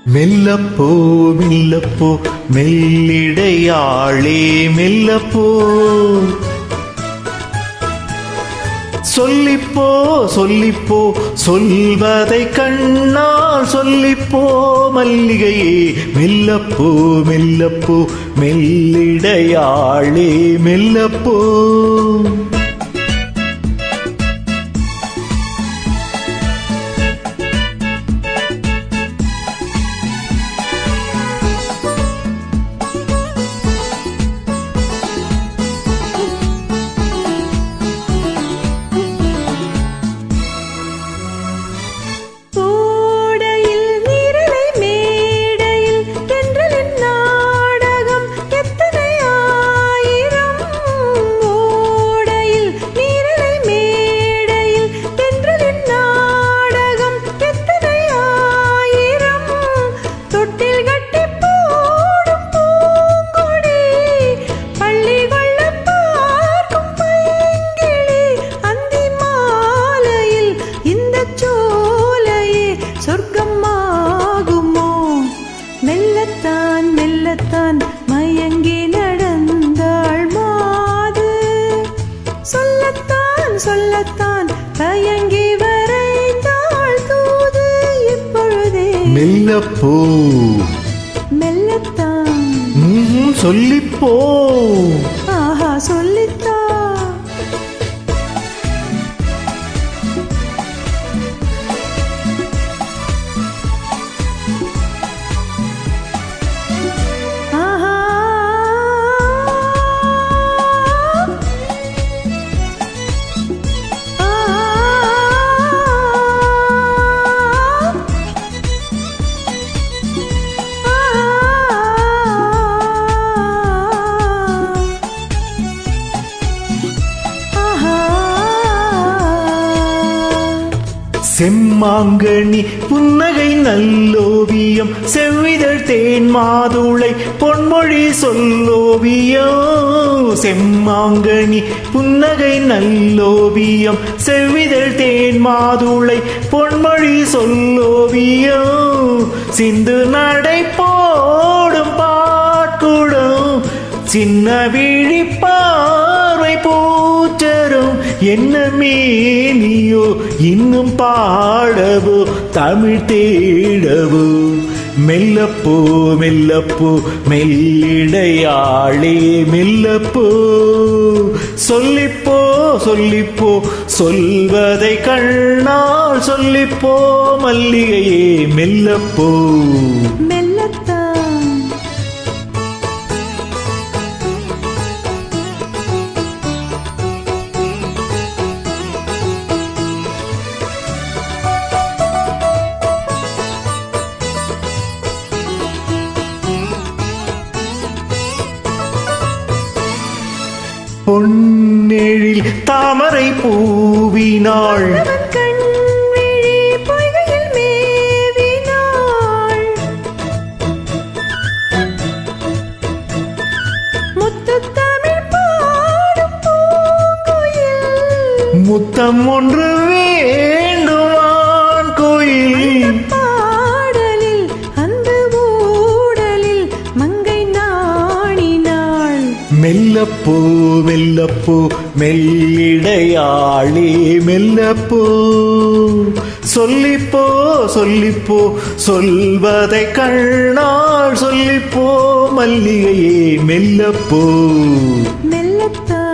மெல்லப்போ மெல்லப்போ மெல்லிடையாளே மெல்லப்போ சொல்லிப்போ சொல்லிப்போ சொல்வதை கண்ணால் சொல்லிப்போ மல்லிகையே மெல்லப்போ மெல்லப்போ மெல்லிடையாளே மெல்லப்போ மெல்லத்தான் மயங்கி நடந்தாள் மாது சொல்லத்தான் தயங்கி வரைந்தாள் தூது இப்பொழுதே மெல்லப்போ மெல்லத்தான் சொல்லிப்போ ஆஹா சொல்லித்தான் செம்மாங்கனி புன்னகை நல்லோவியம் செவ்விதழ் தேன் மாதுளை பொன்மொழி சொல்லோவியம் செம்மாங்கனி புன்னகை நல்லோவியம் செவ்விதழ் தேன் மாதுளை பொன்மொழி சொல்லோவியம் சிந்து நடை போடும் பாட்குடம் சின்ன விழி பார்வை பூச்சரும் என்ன மேனியோ இன்னும் பாடவோ தமிழ் தேடவோ மெல்லப்போ மெல்லப்போ மெல்லிடையாளே மெல்லப்போ சொல்லிப்போ சொல்லிப்போ சொல்வதை கண்ணால் சொல்லிப்போ மல்லிகையே மெல்லப்போ மெல்லத்தான் பொன்னெழில் தாமரை பூவினாள் முத்தம் ஒன்று வேண்டுமான் கோயில் பாடலில் அந்த ஊடலில் மங்கை நாணினாள் மெல்லப்போ மெல்லப்போ மெல்லிடையாளே மெல்லப்போ சொல்லிப்போ சொல்லிப்போ சொல்வதை கண்ணால் சொல்லிப்போ மல்லிகையே மெல்லப்போ மெல்லத்தான்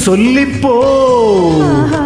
சொல்லிப்போ ஆஹா